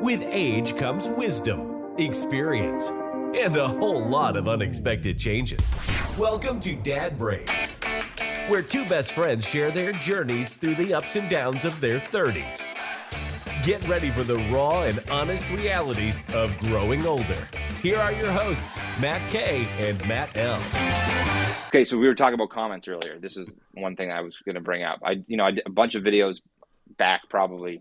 With age comes wisdom, experience, and a whole lot of unexpected changes. Welcome to Dad Brain, where two best friends share their journeys through the ups and downs of their 30s. Get ready for the raw and honest realities of growing older. Here are your hosts, Matt K. and Matt L. Okay, so we were talking about comments earlier. This is one thing I was going to bring up. I did a bunch of videos back probably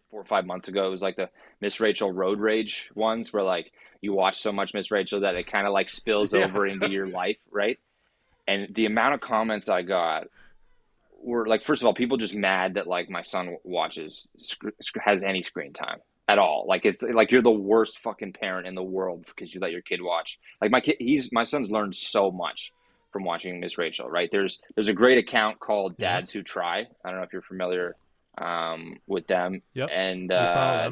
4 or 5 months ago. It was like the Miss Rachel road rage ones where like you watch so much Miss Rachel that it kind of like spills over into your life, right? And the amount of comments I got were like, first of all, people just mad that like my son has any screen time at all. Like it's like you're the worst fucking parent in the world because you let your kid watch. Like my son's learned so much from watching Miss Rachel, right? There's a great account called Dads Who Try. I don't know if you're familiar with them. Yep. And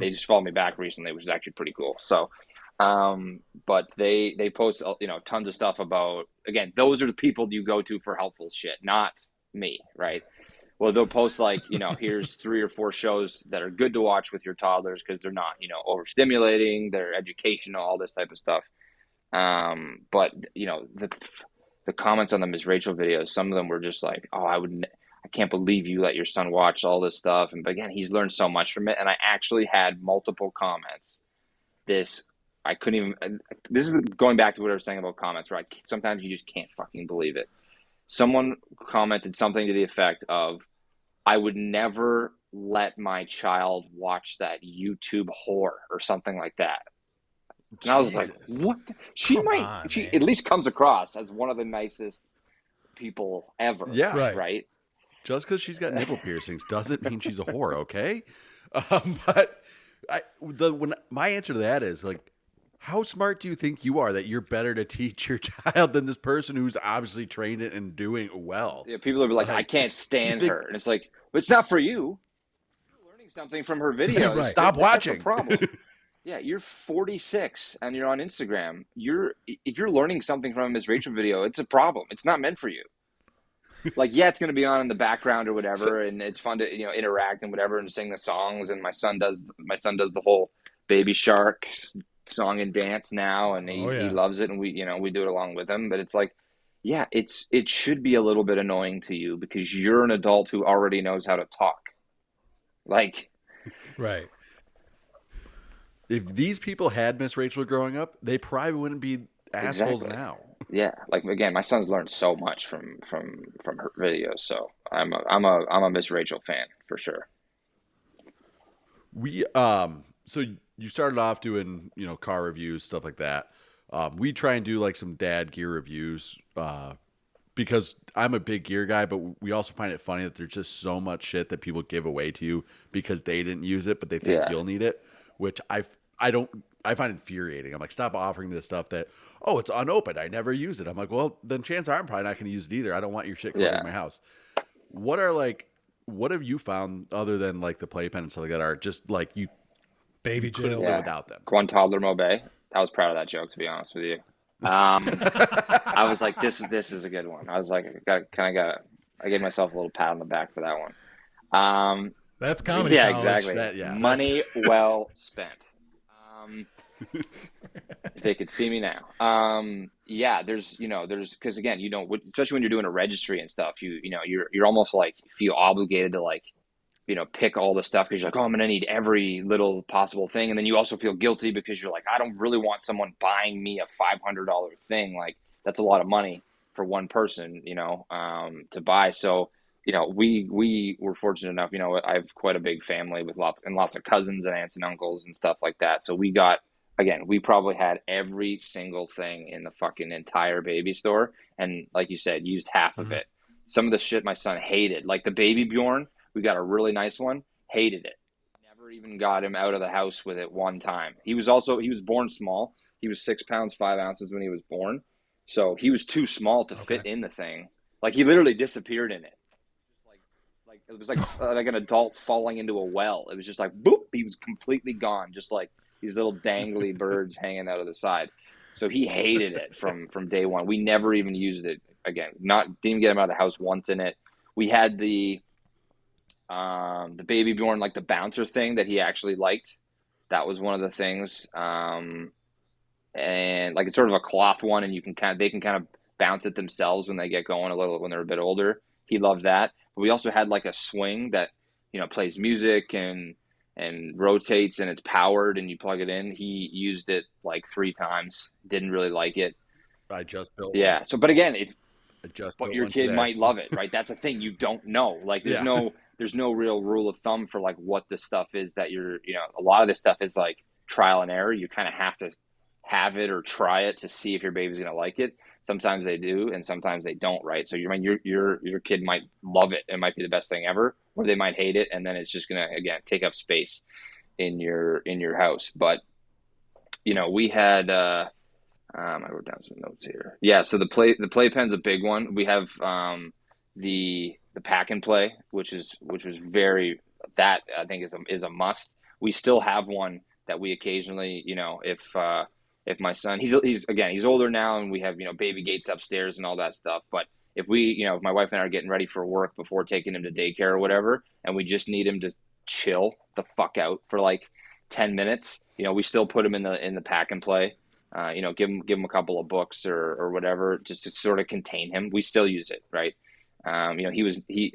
they just followed me back recently, which is actually pretty cool. So but they post tons of stuff about, again, those are the people you go to for helpful shit, not me, right? Well, they'll post like, here's 3 or 4 shows that are good to watch with your toddlers because they're not, overstimulating, they're educational, all this type of stuff. But the comments on the Ms. Rachel videos, some of them were just like, oh, I can't believe you let your son watch all this stuff. And again, he's learned so much from it. And I actually had multiple comments. This is going back to what I was saying about comments, right? Sometimes you just can't fucking believe it. Someone commented something to the effect of, I would never let my child watch that YouTube whore or something like that. And Jesus. I was like, what? She at least comes across as one of the nicest people ever. Yeah. Right? Just because she's got nipple piercings doesn't mean she's a whore, okay? But my answer to that is like, how smart do you think you are that you're better to teach your child than this person who's obviously trained it and doing well? Yeah, people are like, I can't stand her. And it's like, but it's not for you. You're learning something from her videos. Right. Stop watching. That's the problem. Yeah, you're 46 and you're on Instagram. If you're learning something from a Ms. Rachel video, it's a problem. It's not meant for you. Like, yeah, it's going to be on in the background or whatever, and it's fun to interact and whatever and sing the songs. And my son does the whole Baby Shark song and dance now, and he loves it, and we do it along with him. But it's like, yeah, it should be a little bit annoying to you because you're an adult who already knows how to talk. Like, right. If these people had Miss Rachel growing up, they probably wouldn't be assholes now. Yeah, like again, my son's learned so much from her videos, so I'm a Miss Rachel fan for sure. We so you started off doing car reviews, stuff like that. We try and do like some dad gear reviews because I'm a big gear guy, but we also find it funny that there's just so much shit that people give away to you because they didn't use it, but they think you'll need it, which I find infuriating. I'm like, stop offering this stuff that, oh, it's unopened, I never use it. I'm like, well, then chances are I'm probably not going to use it either. I don't want your shit cluttering my house. What have you found other than like the playpen and stuff like that are just like you Baby couldn't Jill live without them? One toddler Mobay. I was proud of that joke, to be honest with you. I was like, this is a good one. I was like, I gave myself a little pat on the back for that one. That's comedy. Yeah, college. exactly. Money well spent. If they could see me now. There's because again, especially when you're doing a registry and stuff, you're almost like feel obligated to like, pick all the stuff because you're like, oh, I'm going to need every little possible thing. And then you also feel guilty because you're like, I don't really want someone buying me a $500 thing. Like that's a lot of money for one person, to buy. So, we were fortunate enough, I have quite a big family with lots of cousins and aunts and uncles and stuff like that. So we probably had every single thing in the fucking entire baby store. And like you said, used half of it. Some of the shit my son hated, like the Baby Bjorn, we got a really nice one, hated it. Never even got him out of the house with it one time. He was born small. He was 6 pounds, 5 ounces when he was born. So he was too small to fit in the thing. Like he literally disappeared in it. Like it was like an adult falling into a well. It was just like, boop, he was completely gone. Just like these little dangly birds hanging out of the side. So he hated it from day one. We never even used it again. Didn't even get him out of the house once in it. We had the Baby Bjorn, like the bouncer thing that he actually liked. That was one of the things. And like it's sort of a cloth one, and they can kind of bounce it themselves when they get going when they're a bit older. He loved that. But we also had like a swing that, plays music and rotates, and it's powered, and you plug it in. He used it like 3 times, didn't really like it. I just built Yeah. one. So, but again, but built your one kid today. might love it, right? That's the thing. You don't know. Like there's Yeah. there's no real rule of thumb for like what the stuff is that a lot of this stuff is like trial and error. You kind of have to have it or try it to see if your baby's going to like it. Sometimes they do, and sometimes they don't, right? So your kid might love it. It might be the best thing ever, or they might hate it, and then it's just going to, again, take up space in your house. But, we had, I wrote down some notes here. Yeah. So the playpen's a big one. We have, the pack and play, which was that I think is a must. We still have one that we occasionally, if my son, he's older now, and we have, baby gates upstairs and all that stuff. But if if my wife and I are getting ready for work before taking him to daycare or whatever, and we just need him to chill the fuck out for like 10 minutes, we still put him in the pack and play. Give him a couple of books or whatever, just to sort of contain him. We still use it, right?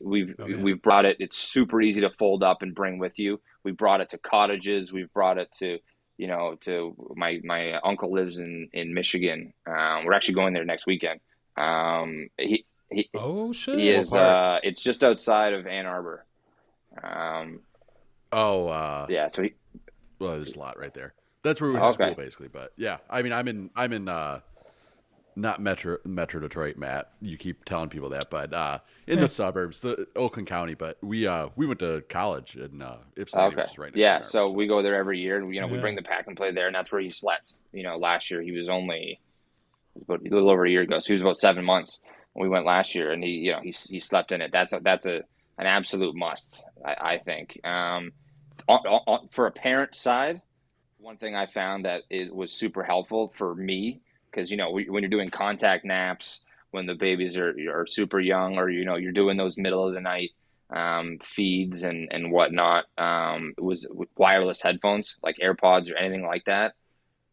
We've brought it. It's super easy to fold up and bring with you. We brought it to cottages. We've brought it to, to my uncle lives in Michigan. We're actually going there next weekend. Oh shit! He is. It's just outside of Ann Arbor. Yeah. So well, there's a lot right there. That's where we went to Okay. school, basically. But yeah, I mean, I'm in not Metro Detroit, Matt. You keep telling people that, but in the suburbs, the Oakland County. But we went to college in Ypsilanti, Okay. which is right next Yeah. to So Ann Arbor, we go there every year, and we Yeah. bring the pack and play there, and that's where he slept. Last year he was only about a little over a year ago, so he was about 7 months when we went last year, and he slept in it. That's an absolute must, I think. For a parent side, one thing I found that it was super helpful for me, because when you're doing contact naps, when the babies are super young, or you're doing those middle of the night feeds and whatnot, it was with wireless headphones like AirPods or anything like that.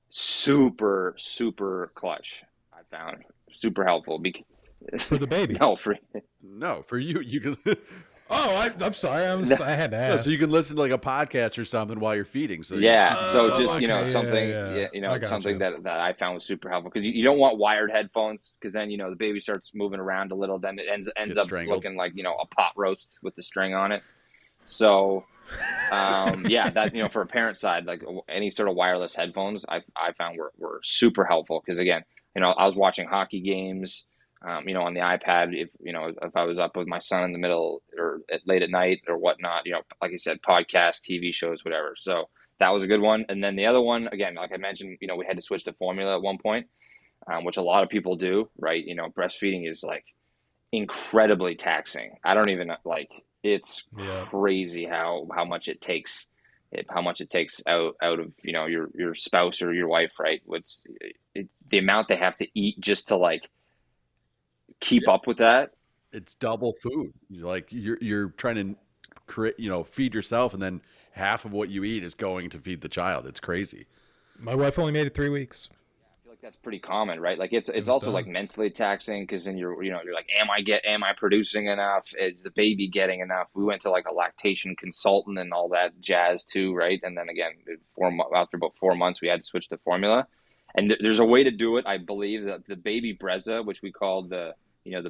Super super clutch. I found super helpful. For the baby. No, for No, for you, you can. Oh, I'm sorry. I had to No, ask. so you can listen to like a podcast or something while you're feeding. So yeah. So Oh, just okay, something yeah. I got something you. that I found was super helpful, because you don't want wired headphones, because then the baby starts moving around a little, then it ends Gets up strangled. looking like a pot roast with the string on it. So yeah, that for a parent side, like any sort of wireless headphones, I found were super helpful, because again, I was watching hockey games, on the iPad, if I was up with my son in the middle or late at night or whatnot, like I said, podcasts, TV shows, whatever. So that was a good one. And then the other one, again, like I mentioned, we had to switch to formula at one point, which a lot of people do, right? Breastfeeding is like incredibly taxing. I don't even like. It's Yeah. crazy how much it takes. How much it takes out of your spouse or your wife, right? The amount they have to eat just to like keep up with that. It's double food. Like you're trying to create, feed yourself, and then half of what you eat is going to feed the child. It's crazy. My wife only made it 3 weeks. I feel like that's pretty common, right? Like it's was also done. like mentally taxing, because then you're like, am I producing enough? Is the baby getting enough? We went to like a lactation consultant and all that jazz too, right? And then again, after about 4 months, we had to switch to formula. And there's a way to do it, I believe, that the baby Brezza, which we call the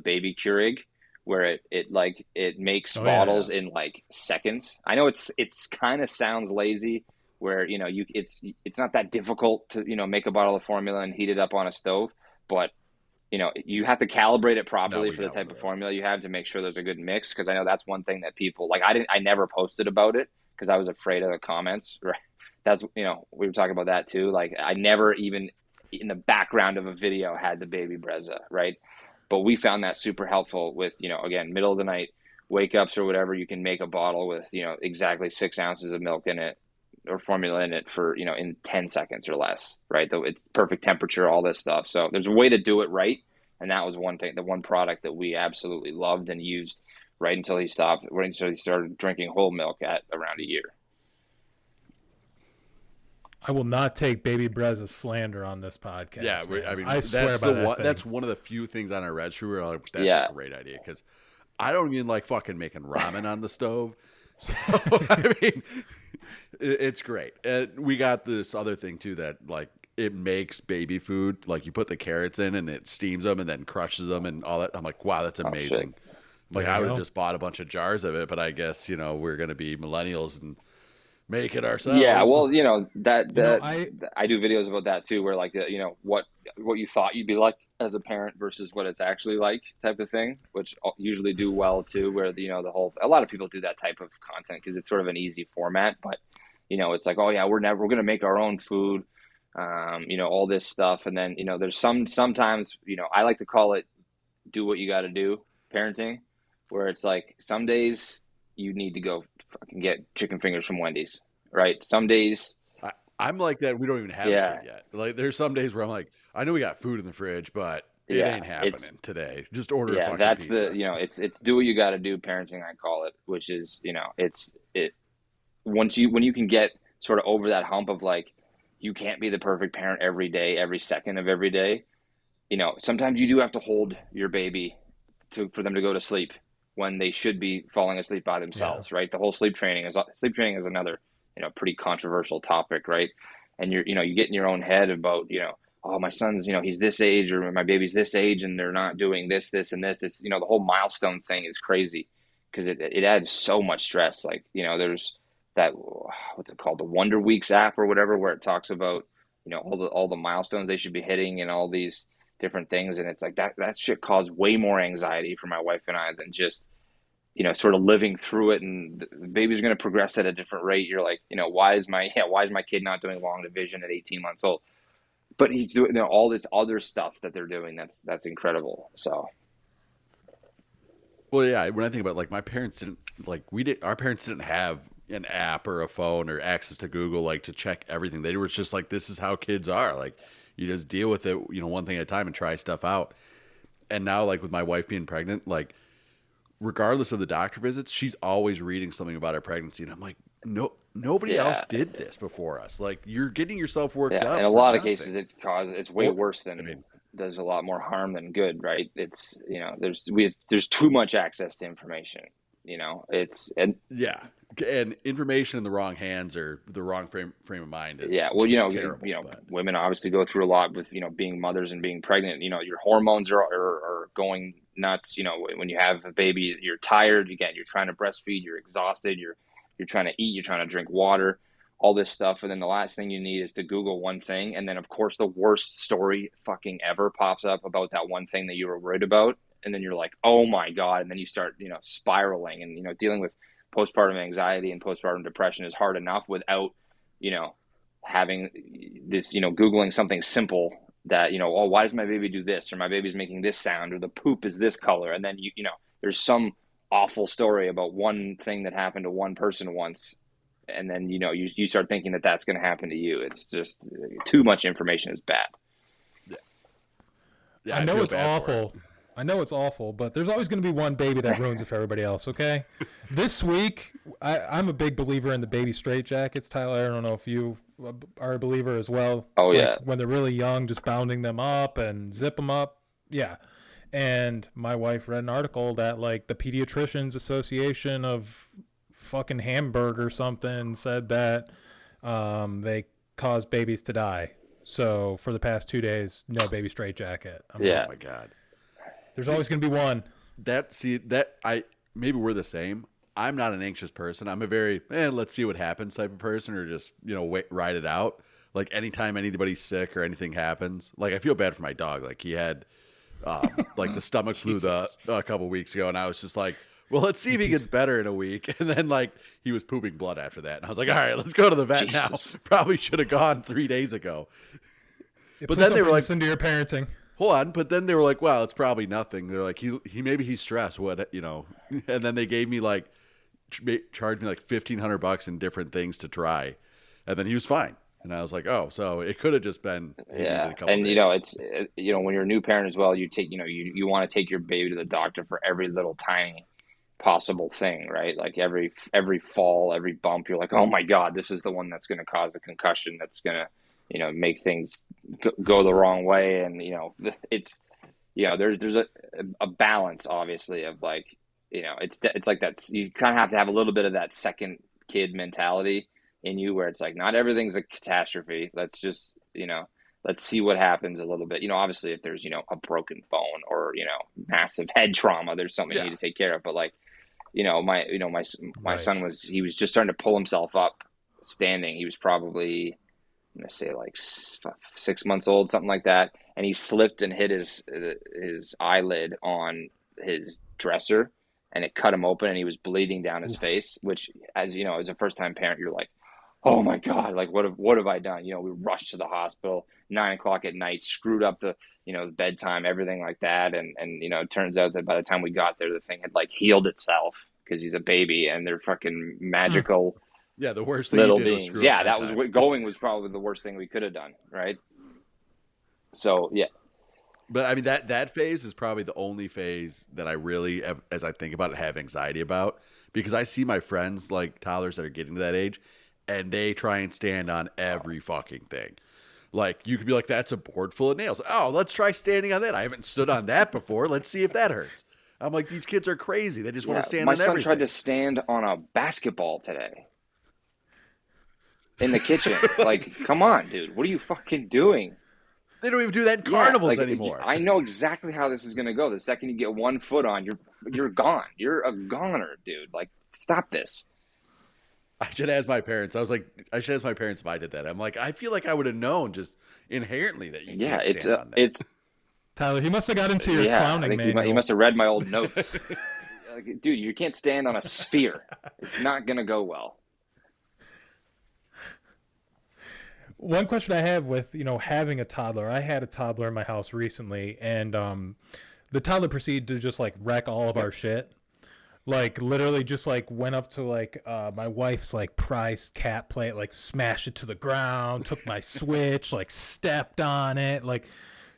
baby Keurig, where it makes Oh, bottles in like seconds. I know it's kind of sounds lazy, where it's not that difficult to make a bottle of formula and heat it up on a stove, but you have to calibrate it properly for the type of formula you have to make sure there's a good mix, because I know that's one thing that people like. I never posted about it because I was afraid of the comments, right? That's we were talking about that too. Like I never even in the background of a video had the baby Brezza, right? But we found that super helpful with again, middle of the night wake ups or whatever. You can make a bottle with exactly 6 ounces of milk in it or formula in it for in 10 seconds or less, right? Though it's perfect temperature, all this stuff. So there's a way to do it right, and that was one thing, the one product that we absolutely loved and used right until he started drinking whole milk at around a year. I will not take Baby Brez's slander on this podcast. Yeah, man. I mean, I that's swear by that one. thing. That's one of the few things on our registry where like, that's Yeah. a great idea because I don't even like fucking making ramen on the stove. So I mean, it's great. And we got this other thing too that like it makes baby food. Like you put the carrots in and it steams them and then crushes them and all that. I'm like, wow, that's amazing. Like There I you would have go. just bought a bunch of jars of it, but I guess we're gonna be millennials and make it ourselves. Yeah, well, that I I do videos about that too, where like what you thought you'd be like as a parent versus what it's actually like, type of thing, which usually do well too. Where a lot of people do that type of content because it's sort of an easy format, but it's like, oh yeah, we're gonna make our own food, all this stuff, and then there's sometimes I like to call it do what you got to do parenting, where it's like some days you need to go fucking get chicken fingers from Wendy's, right? Some days, I'm like that. We don't even have a kid yet. Like there's some days where I'm like, I know we got food in the fridge, but it ain't happening today. Just order a fucking that's pizza. it's do what you got to do parenting, I call it, which is when you can get sort of over that hump of like you can't be the perfect parent every day, every second of every day. Sometimes you do have to hold your baby for them to go to sleep when they should be falling asleep by themselves, right? The whole sleep training is another, pretty controversial topic, right? And you get in your own head about, oh, my son's, he's this age or my baby's this age and they're not doing this, and this, the whole milestone thing is crazy because it adds so much stress. Like, there's that, what's it called? The Wonder Weeks app or whatever, where it talks about, all the milestones they should be hitting and all these different things. And it's like that shit caused way more anxiety for my wife and I than just, sort of living through it. And the baby's going to progress at a different rate. You're like, why is my kid not doing long division at 18 months old? But he's doing all this other stuff that they're doing. That's incredible. So. Well, yeah. When I think about like my parents our parents didn't have an app or a phone or access to Google, like to check everything. They were just like, this is how kids are. Like you just deal with it, one thing at a time and try stuff out. And now like with my wife being pregnant, like regardless of the doctor visits, she's always reading something about her pregnancy. And I'm like, no, nobody else did this before us. Like you're getting yourself worked up. In a lot of cases it's way worse than does a lot more harm than good, right? It's, there's too much access to information, and information in the wrong hands or the wrong frame of mind is terrible, women obviously go through a lot with being mothers and being pregnant. Your hormones are going nuts. When you have a baby, you're tired, you're trying to breastfeed, you're exhausted, you're trying to eat, you're trying to drink water, all this stuff. And then the last thing you need is to Google one thing, and then of course the worst story fucking ever pops up about that one thing that you were worried about, and then you're like, oh my god, and then you start spiraling. And dealing with postpartum anxiety and postpartum depression is hard enough without having this Googling something simple that oh, why does my baby do this, or my baby's making this sound, or the poop is this color, and then there's some awful story about one thing that happened to one person once, and then you start thinking that that's going to happen to you. It's just too much information is bad. I know it's awful. I know it's awful, but there's always going to be one baby that ruins it for everybody else, okay? This week, I'm a big believer in the baby straitjackets. Tyler, I don't know if you are a believer as well. Oh, yeah. When they're really young, just bounding them up and zip them up. Yeah. And my wife read an article that, like, the Pediatricians Association of fucking Hamburg or something said that they cause babies to die. So for the past 2 days, no baby straitjacket. Yeah. Oh, my God. There's always going to be one. Maybe we're the same. I'm not an anxious person. I'm a very, let's see what happens type of person, or just, ride it out. Like anytime anybody's sick or anything happens, like I feel bad for my dog. Like he had, like the stomach flu a couple weeks ago. And I was just like, well, let's see if he gets better in a week. And then like he was pooping blood after that. And I was like, all right, let's go to the vet now. Probably should have gone 3 days ago. But then they were like, into your parenting. Hold on, but then they were like, "Wow, it's probably nothing." They're like, "He maybe he's stressed." What And then they gave me like, charged me like $1,500 in different things to try, and then he was fine. And I was like, "Oh, so it could have just been yeah." And days. It's when you're a new parent as well, you take you want to take your baby to the doctor for every little tiny possible thing, right? Like every fall, every bump, you're like, oh my God, this is the one that's going to cause the concussion. That's going to, make things go the wrong way. And, it's, there's a balance, obviously, of like, it's like that. You kind of have to have a little bit of that second kid mentality in you, where it's like, not everything's a catastrophe. Let's just, let's see what happens a little bit. Obviously, if there's, a broken bone or, massive head trauma, there's something you need to take care of. But like, my Right. son he was just starting to pull himself up standing. He was probably, I'm gonna say like 6 months old, something like that. And he slipped and hit his eyelid on his dresser, and it cut him open, and he was bleeding down his face. Which, as you know, as a first time parent, you're like, oh my God, like what have I done? We rushed to the hospital 9 o'clock at night, screwed up the the bedtime, everything like that, and it turns out that by the time we got there, the thing had like healed itself because he's a baby, and they're fucking magical. Yeah, the worst thing Little you did was beings. screw Yeah, up that bedtime. was going was probably the worst thing we could have done, right? So yeah, But I mean that phase is probably the only phase that I really, as I think about it, have anxiety about, because I see my friends, like toddlers that are getting to that age, and they try and stand on every fucking thing. Like you could be like, that's a board full of nails. Oh, let's try standing on that. I haven't stood on that before. Let's see if that hurts. I'm like, these kids are crazy. They just want yeah. to stand My on son everything. tried to stand on a basketball today in the kitchen. Like, come on, dude, what are you fucking doing? They don't even do that in Yeah, carnivals like, anymore. I know exactly how this is gonna go. The second you get 1 foot on, you're gone. You're a goner, dude. Like, stop this. I should ask my parents. I was like, I should ask my parents if I did that. I'm like, I feel like I would have known just inherently that you Yeah, can't stand on that. it's Tyler, he must have got into your yeah. I clowning think manual. he must have read my old notes. Like, dude, you can't stand on a sphere. It's not gonna go well. One question I have with, having a toddler, I had a toddler in my house recently, and the toddler proceeded to just like wreck all of our shit. Like literally just like went up to like my wife's like prized cat plate, like smashed it to the ground, took my Switch, like stepped on it, like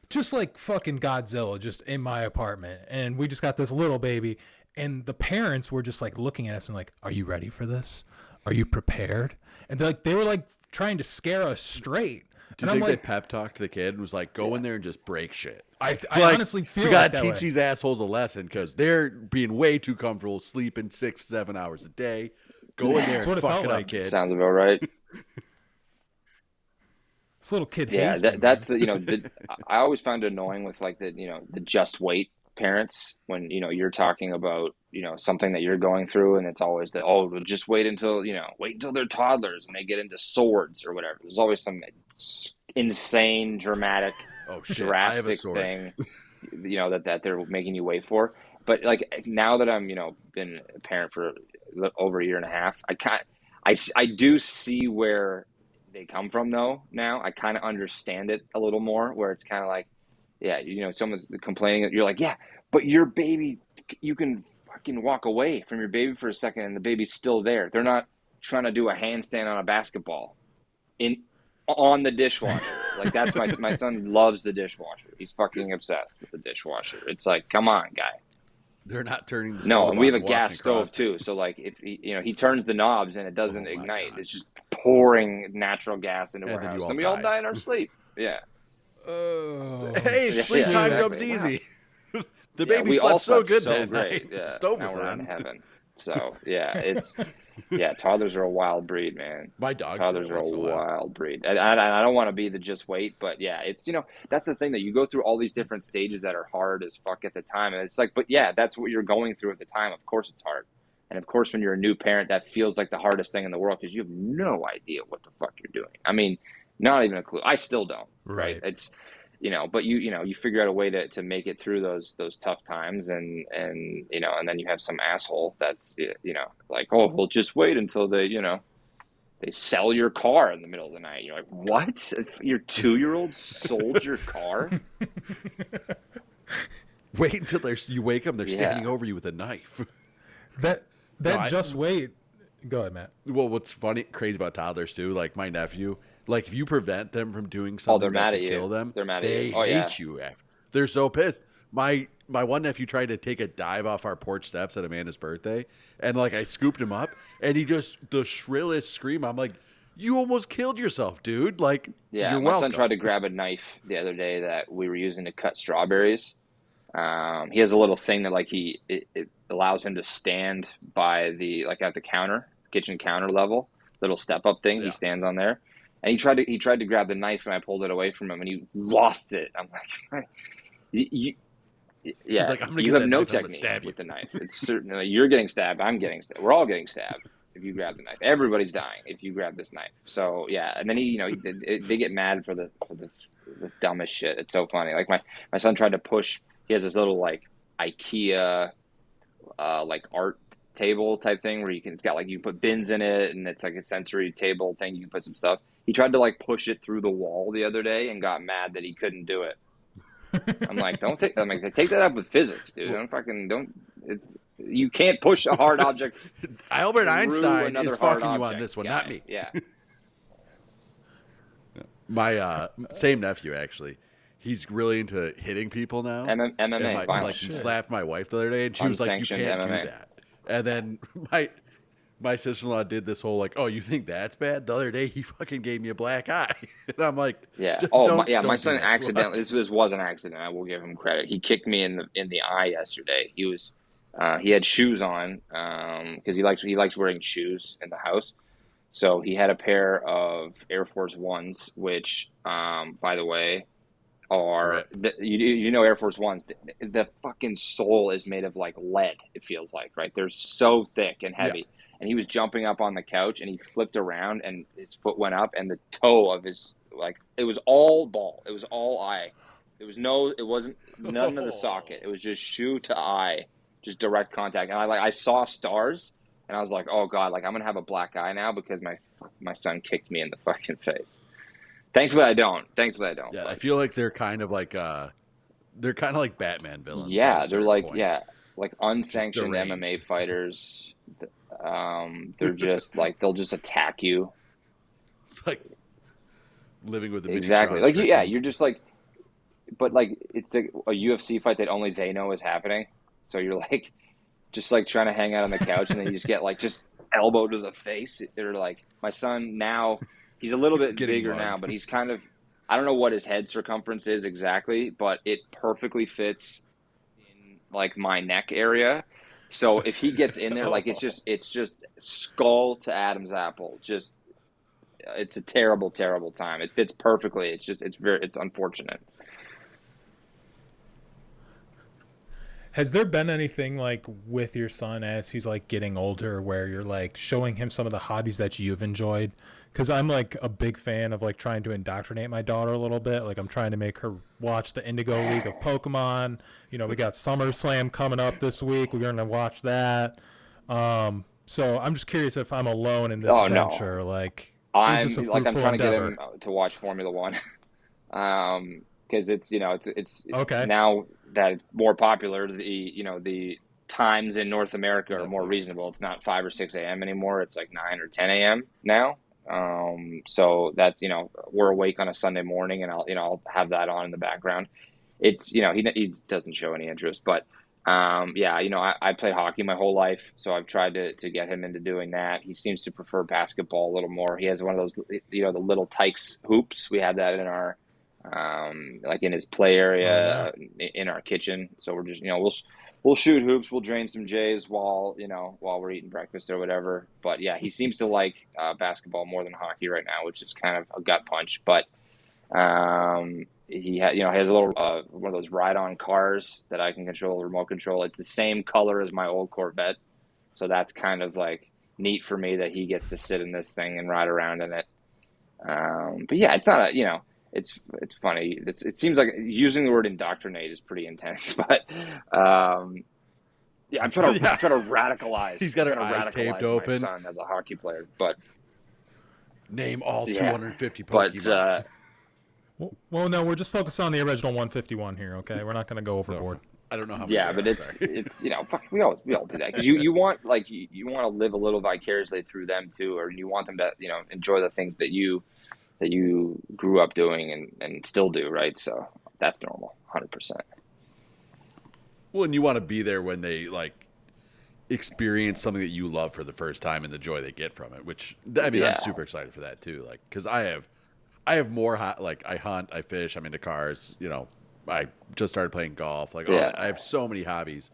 just like fucking Godzilla just in my apartment. And we just got this little baby, and the parents were just like looking at us and like, are you ready for this? Are you prepared? And they were like trying to scare us straight. Do And you I'm think like, they pep talked to the kid and was like, go in there and just break shit? I Like, honestly feel we like gotta that teach way. these assholes a lesson because they're being way too comfortable sleeping 6-7 hours a day. Go in there That's what and it fuck felt it like. up, kid. Sounds about right. This little kid Yeah, hates me, that's man. I always found it annoying with like the just wait parents when you're talking about something that you're going through, and it's always that, oh, we'll just wait until they're toddlers and they get into swords or whatever. There's always some insane dramatic Oh shit! I have a drastic sword. thing that they're making you wait for. But like now that I'm been a parent for over a year and a half, I do see where they come from though. Now I kind of understand it a little more, where it's kind of like, yeah, someone's complaining, you're like, yeah, but your baby, you can fucking walk away from your baby for a second and the baby's still there. They're not trying to do a handstand on a basketball on the dishwasher. Like, that's my son loves the dishwasher. He's fucking obsessed with the dishwasher. It's like, come on, guy. They're not turning the No, stove and we have on a walking gas stove across. too. So like, if he turns the knobs and it doesn't Oh my ignite, God. it's just pouring natural gas into And our then house. you all Then we all die. die in our sleep. Yeah. Oh. Hey, Yeah, sleep yeah, time exactly. comes easy. The Yeah, baby we all slept so slept good so that great. night. Yeah. Stove Now was we're on. in heaven. So yeah, toddlers are a wild breed, man. My dog's Toddlers there are a once in a while. wild breed. I don't want to be the just wait, but yeah, it's that's the thing, that you go through all these different stages that are hard as fuck at the time, and it's like, but yeah, that's what you're going through at the time. Of course it's hard, and of course when you're a new parent, that feels like the hardest thing in the world because you have no idea what the fuck you're doing. I mean, not even a clue. I still don't. Right? Right. It's but you figure out a way to make it through those tough times, and and then you have some asshole that's like, oh, well, just wait until they sell your car in the middle of the night. You're like, what? Your 2-year-old sold your car? Wait until you wake up, they're Yeah. standing over you with a knife. That No, just wait. Go ahead, Matt. Well, what's crazy about toddlers too, like my nephew, like if you prevent them from doing something they're that mad could at you. kill them, They're mad at they you. Oh, yeah. hate you after. They're so pissed. my one nephew tried to take a dive off our porch steps at Amanda's birthday, and like I scooped him up, and he just the shrillest scream. I'm like, you almost killed yourself, dude. Like, Yeah, you're my welcome. son tried to grab a knife the other day that we were using to cut strawberries. He has a little thing that like it allows him to stand by the like at the counter, kitchen counter level, little step up thing. He Yeah. stands on there, and he tried to grab the knife, and I pulled it away from him, and he lost it. I'm like, you, yeah, like, "I'm gonna you get have that no knife, I'm gonna technique stab you." with the knife. It's certainly you're getting stabbed. I'm getting stabbed. We're all getting stabbed if you grab the knife. Everybody's dying if you grab this knife. So yeah, and then they get mad for the dumbest shit. It's so funny. Like my son tried to push. He has this little like IKEA like art table type thing where it's got like you put bins in it and it's like a sensory table thing. You can put some stuff. He tried to like push it through the wall the other day and got mad that he couldn't do it. I'm like, take that up with physics, dude. You can't push a hard object. Albert through Einstein another is hard fucking you on object, this one, guy. not me. Yeah. My same nephew actually. He's really into hitting people now. MMA, And like violence. he slapped my wife the other day, and she was like, "You Unsanctioned can't MMA. do that." And then my sister-in-law did this whole like, "Oh, you think that's bad?" The other day, he fucking gave me a black eye, and I'm like, Yeah. "Don't- My don't do son that to accidentally. us." This was an accident. I will give him credit. He kicked me in the eye yesterday. He had shoes on because he likes wearing shoes in the house. So he had a pair of Air Force Ones, which, by the way, are you know Air Force Ones. The fucking sole is made of like lead. It feels like, right? They're so thick and heavy. Yeah. And he was jumping up on the couch and he flipped around and his foot went up and the toe of his it was all ball. It was all eye. It wasn't none of the socket. It was just shoe to eye, just direct contact. And I saw stars and I was like, oh God, like I'm gonna have a black eye now because my son kicked me in the fucking face. Thankfully I don't. Yeah, I feel like they're kind of like Batman villains. Yeah, at a they're certain like point. like unsanctioned deranged. MMA fighters. They're just like they'll just attack you. It's like living with the Exactly. Like you're just like, but like it's a UFC fight that only they know is happening. So you're like, just like trying to hang out on the couch, and then you just get like just elbow to the face. They're like my son now. He's a little bit Getting bigger mugged. now, but he's kind of I don't know what his head circumference is exactly, but it perfectly fits in like my neck area. So if he gets in there, like it's just skull to Adam's apple. Just it's a terrible, terrible time. It fits perfectly. It's unfortunate. Has there been anything like with your son as he's like getting older where you're like showing him some of the hobbies that you've enjoyed? Because I'm like a big fan of like trying to indoctrinate my daughter a little bit. Like I'm trying to make her watch the Indigo League of Pokemon. You know, we got SummerSlam coming up this week. We're going to watch that. So I'm just curious if I'm alone in this venture. Like, is this a I'm fruitful trying endeavor? to get him to watch Formula One. Because it's Okay. now that it's more popular, the times in North America are more reasonable. It's not 5 or 6 a.m. anymore. It's like 9 or 10 a.m. now. So that's, we're awake on a Sunday morning and I'll have that on in the background. It's, he doesn't show any interest, but, I played hockey my whole life. So I've tried to get him into doing that. He seems to prefer basketball a little more. He has one of those, the little Tykes hoops. We have that in our, like in his play area in our kitchen. So we're just, we'll shoot hoops. We'll drain some J's while we're eating breakfast or whatever. But yeah, he seems to like basketball more than hockey right now, which is kind of a gut punch. But he has a little one of those ride-on cars that I can control, remote control. It's the same color as my old Corvette, so that's kind of like neat for me that he gets to sit in this thing and ride around in it. But yeah, it's not it's funny. It seems like using the word indoctrinate is pretty intense, but I'm trying to radicalize. He's got our eyes taped open. My son as a hockey player, but name all 250 but Pokemon. Well, no, we're just focused on the original 151 here. Okay, we're not going to go overboard. I don't know how. Many yeah, but it's fuck, we all do that because you want you want to live a little vicariously through them too, or you want them to enjoy the things that you grew up doing and still do, right? So that's normal, 100%. Well, and you want to be there when they like experience something that you love for the first time and the joy they get from it. Which I mean, I'm Yeah. super excited for that too. Like, because I have more like I hunt, I fish, I'm into cars. You know, I just started playing golf. Like, Yeah. I have so many hobbies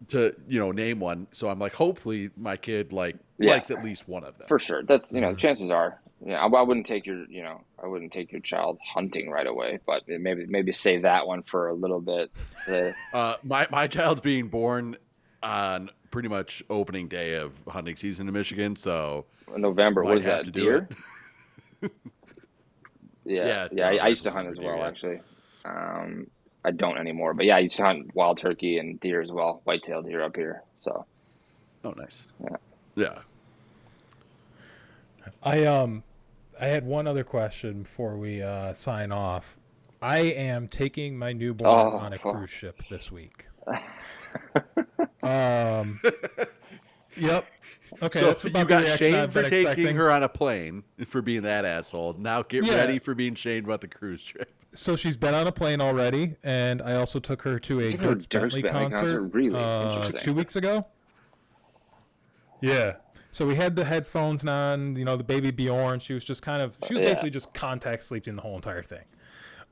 to name one. So I'm like, hopefully my kid Yeah. likes at least one of them. For sure. That's, chances are, I wouldn't take I wouldn't take your child hunting right away, but maybe save that one for a little bit. My child's being born on pretty much opening day of hunting season in Michigan, so November, what might is have that, to do deer? it. Yeah. Yeah, I used to versus hunt as deer, well, yeah. actually. I don't anymore, but yeah, I used to hunt wild turkey and deer as well, white-tailed deer up here. So, Oh, nice. yeah. Yeah. I had one other question before we sign off. I am taking my newborn Oh, on a fuck. cruise ship this week. Yep. Okay, So that's about you the got reaction shamed I've for been taking expecting. her on a plane for being that asshole. Now get Yeah. ready for being shamed about the cruise trip. So she's been on a plane already, and I also took her to a Took her to Dirks a Bentley Dirks Bentley concert? Really? Interesting. 2 weeks ago. Yeah. So we had the headphones on, the baby Bjorn. She was Yeah. basically just contact sleeping the whole entire thing.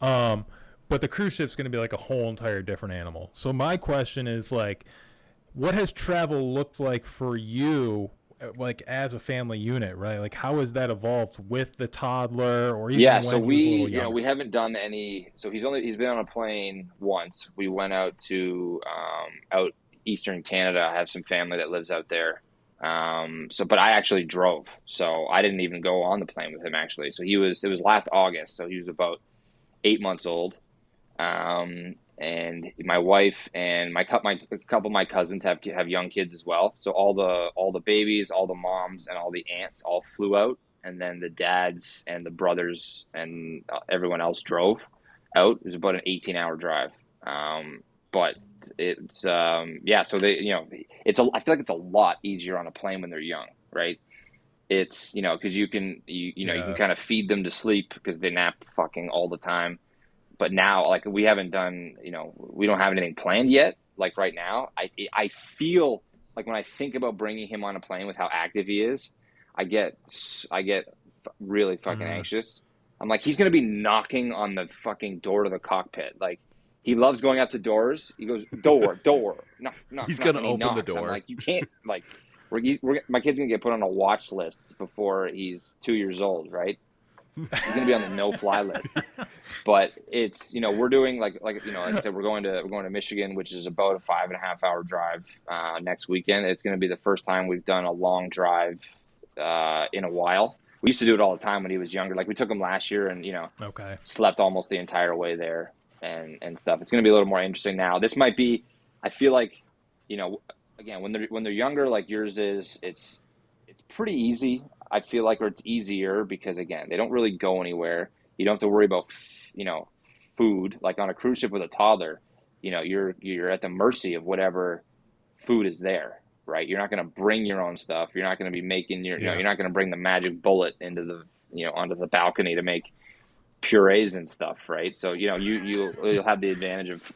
But the cruise ship's going to be like a whole entire different animal. So my question is like, what has travel looked like for you, like as a family unit, right? Like how has that evolved with the toddler or even Yeah, when so he was a little we younger? we haven't done any. So he's been on a plane once. We went out to out Eastern Canada. I have some family that lives out there. But I actually drove, so I didn't even go on the plane with him actually. So it was last August, so he was about 8 months old. And my wife and a couple of my cousins have young kids as well. So all the babies, all the moms, and all the aunts all flew out, and then the dads and the brothers and everyone else drove out. It was about an 18-hour drive. But it's yeah. So I feel like it's a lot easier on a plane when they're young, right? It's because you can you can Yeah. kind of feed them to sleep because they nap fucking all the time. But now, like, we haven't done, we don't have anything planned yet. Like right now, I feel like when I think about bringing him on a plane with how active he is, I get really fucking anxious. I'm like, he's gonna be knocking on the fucking door to the cockpit. Like, he loves going up to doors. He goes, door, knock, knock. He's knock, gonna and he open the knocks. I'm door. like, you can't, like, my kid's gonna get put on a watch list before he's 2 years old, right? He's gonna be on the no-fly list. But it's we're doing like I said, we're going to Michigan, which is about a 5.5 hour drive next weekend. It's going to be the first time we've done a long drive in a while. We used to do it all the time when he was younger. Like we took him last year, and Okay. slept almost the entire way there and stuff. It's going to be a little more interesting now. This might be. I feel like again when they're younger, like yours is. It's pretty easy. I feel like, or it's easier because again, they don't really go anywhere. You don't have to worry about, food. Like on a cruise ship with a toddler, you're at the mercy of whatever food is there, right? You're not going to bring your own stuff. You're not going to be making you're not going to bring the magic bullet into the, onto the balcony to make purees and stuff, right? So, you'll have the advantage of,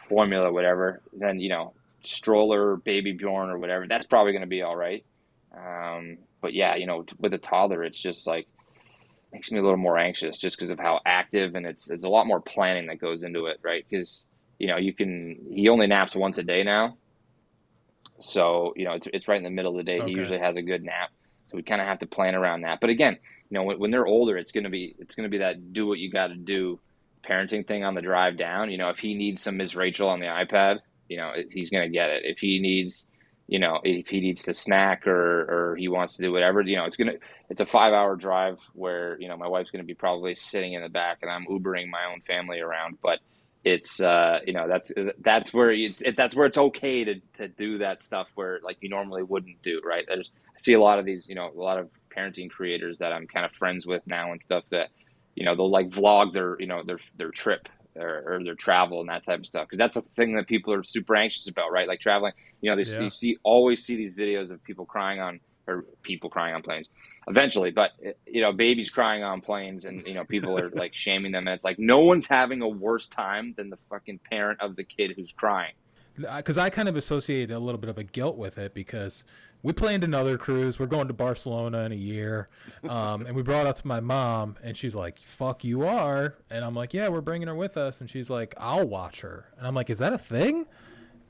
formula, whatever. Then, stroller, baby Bjorn or whatever, that's probably going to be all right. But yeah, with a toddler, it's just like makes me a little more anxious just because of how active, and it's a lot more planning that goes into it, right? Because he only naps once a day now, so it's right in the middle of the day. Okay. He usually has a good nap, so we kind of have to plan around that. But again, when they're older, it's gonna be that do what you got to do parenting thing on the drive down. If he needs some Ms. Rachel on the iPad, he's gonna get it. If he needs to snack or he wants to do whatever, it's a 5 hour drive where, my wife's going to be probably sitting in the back and I'm Ubering my own family around, but it's, that's where it's okay to do that stuff where like you normally wouldn't do, right? I see a lot of these, a lot of parenting creators that I'm kind of friends with now and stuff that, they'll like vlog their trip or their travel and that type of stuff. Cause that's a thing that people are super anxious about, right? Like traveling, you always see these videos of people crying on planes eventually, but babies crying on planes and, people are like shaming them. And it's like, no one's having a worse time than the fucking parent of the kid who's crying. because I kind of associate a little bit of a guilt with it because we planned another cruise. We're going to Barcelona in a year. And we brought it up to my mom, and she's like, fuck, you are. And I'm like, yeah, we're bringing her with us. And she's like, I'll watch her. And I'm like, is that a thing?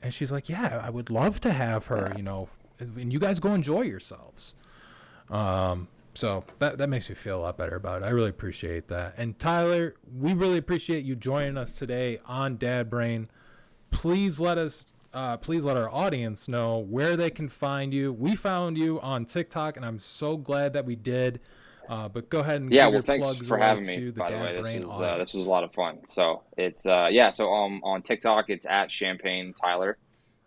And she's like, yeah, I would love to have her, you know, and you guys go enjoy yourselves. So that makes me feel a lot better about it. I really appreciate that. And Tyler, we really appreciate you joining us today on Dad Brain. Please let our audience know where they can find you. We found you on TikTok, and I'm so glad that we did. But go ahead and give your thanks plugs for having me. to the By the Dad Brain way, audience. this was a lot of fun. So it's So on TikTok, it's at Champagne Tyler,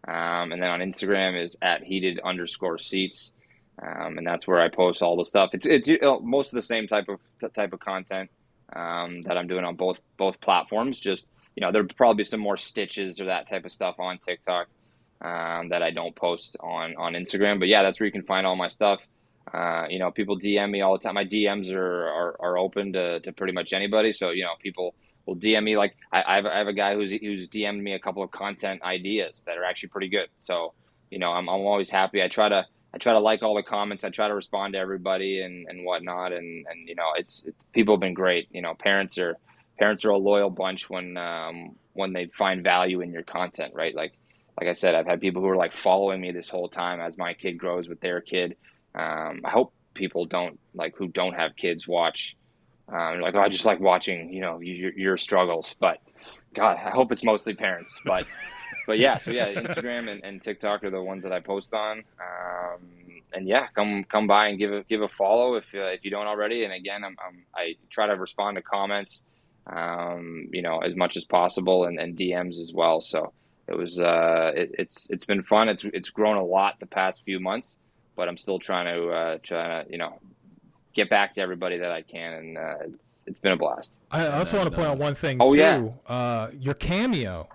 and then on Instagram is at heated_seats, and that's where I post all the stuff. It's most of the same type of content that I'm doing on both platforms. Just there'll probably be some more stitches or that type of stuff on TikTok that I don't post on Instagram. But yeah, that's where you can find all my stuff. People DM me all the time. My DMs are open to pretty much anybody. So, people will DM me. Like I have a guy who's DM'd me a couple of content ideas that are actually pretty good. So, I'm always happy. I try to like all the comments. I try to respond to everybody and whatnot. And people have been great. Parents are a loyal bunch when they find value in your content, right? Like I said, I've had people who are like following me this whole time as my kid grows with their kid. I hope people who don't have kids watch. Like, oh, I just like watching, your struggles. But God, I hope it's mostly parents. But yeah, so yeah, Instagram and TikTok are the ones that I post on. And yeah, come by and give a follow if you don't already. And again, I try to respond to comments, as much as possible and DMs as well. So it was it's been fun. It's grown a lot the past few months, but I'm still trying to get back to everybody that I can, and it's been a blast. I also want to point out one thing too. Yeah. Your Cameo,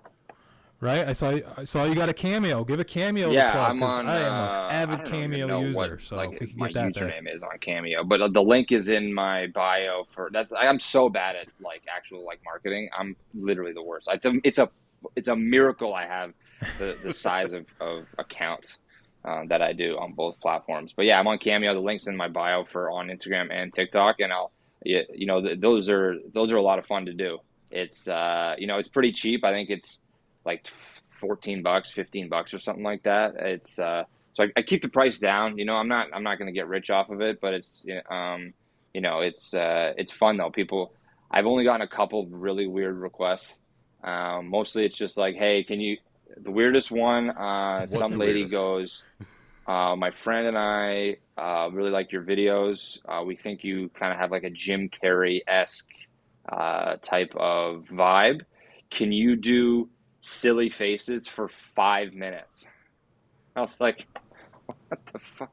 right? I saw you got a Cameo. Give a Cameo. Yeah, plug, I'm on. I am an avid I don't Cameo even know user, what, so like, if we can my get that username there. is on Cameo, but the link is in my bio. I'm so bad at actual marketing. I'm literally the worst. It's a miracle I have the size of account that I do on both platforms. But yeah, I'm on Cameo. The link's in my bio on Instagram and TikTok, and those are a lot of fun to do. It's it's pretty cheap. I think it's like $14, $15 or something like that. It's so I keep the price down. I'm not going to get rich off of it, but it's it's fun though. I've only gotten a couple really weird requests. Mostly it's just like, hey, the weirdest one, some lady goes, my friend and I really like your videos. We think you kind of have like a Jim Carrey-esque type of vibe. Can you do silly faces for 5 minutes? I was like, what the fuck?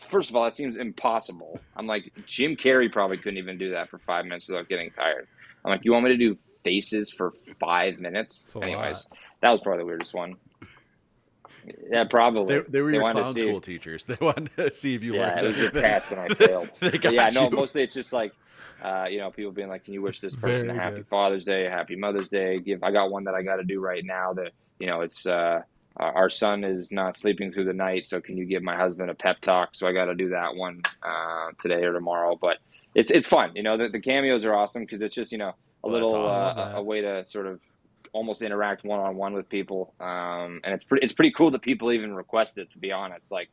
First of all, that seems impossible. I'm like, Jim Carrey probably couldn't even do that for 5 minutes without getting tired. I'm like, you want me to do faces for 5 minutes? Anyways, that was probably the weirdest one. Yeah, probably. They were your clown school teachers. They wanted to see if you learned. Yeah, it was a test and I failed. No, mostly it's just like, people being like, can you wish this person a happy Father's Day, a happy Mother's Day? I got one that I got to do right now that, it's our son is not sleeping through the night, so can you give my husband a pep talk? So I got to do that one today or tomorrow. But it's fun. The cameos are awesome because it's just, a little awesome, a way to sort of almost interact one-on-one with people. And it's pretty cool that people even request it, to be honest. Like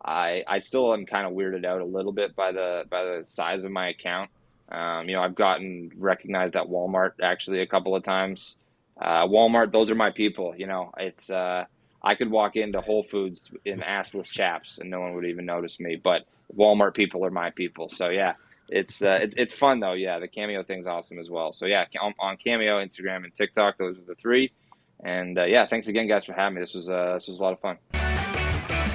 I still am kind of weirded out a little bit by the size of my account. I've gotten recognized at Walmart actually a couple of times. Walmart, those are my people. It's I could walk into Whole Foods in assless chaps and no one would even notice me, but Walmart people are my people. So yeah, it's fun though. Yeah, the Cameo thing's awesome as well. So yeah, on Cameo, Instagram, and TikTok, those are the three. And yeah, thanks again, guys, for having me. This was a lot of fun.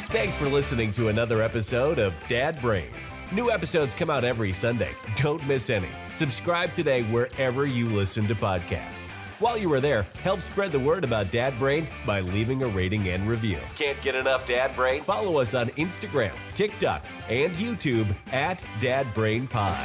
Thanks for listening to another episode of Dad Brain. New episodes come out every Sunday. Don't miss any. Subscribe today wherever you listen to podcasts. While you are there, help spread the word about Dad Brain by leaving a rating and review. Can't get enough Dad Brain? Follow us on Instagram, TikTok, and YouTube at Dad Brain Pod.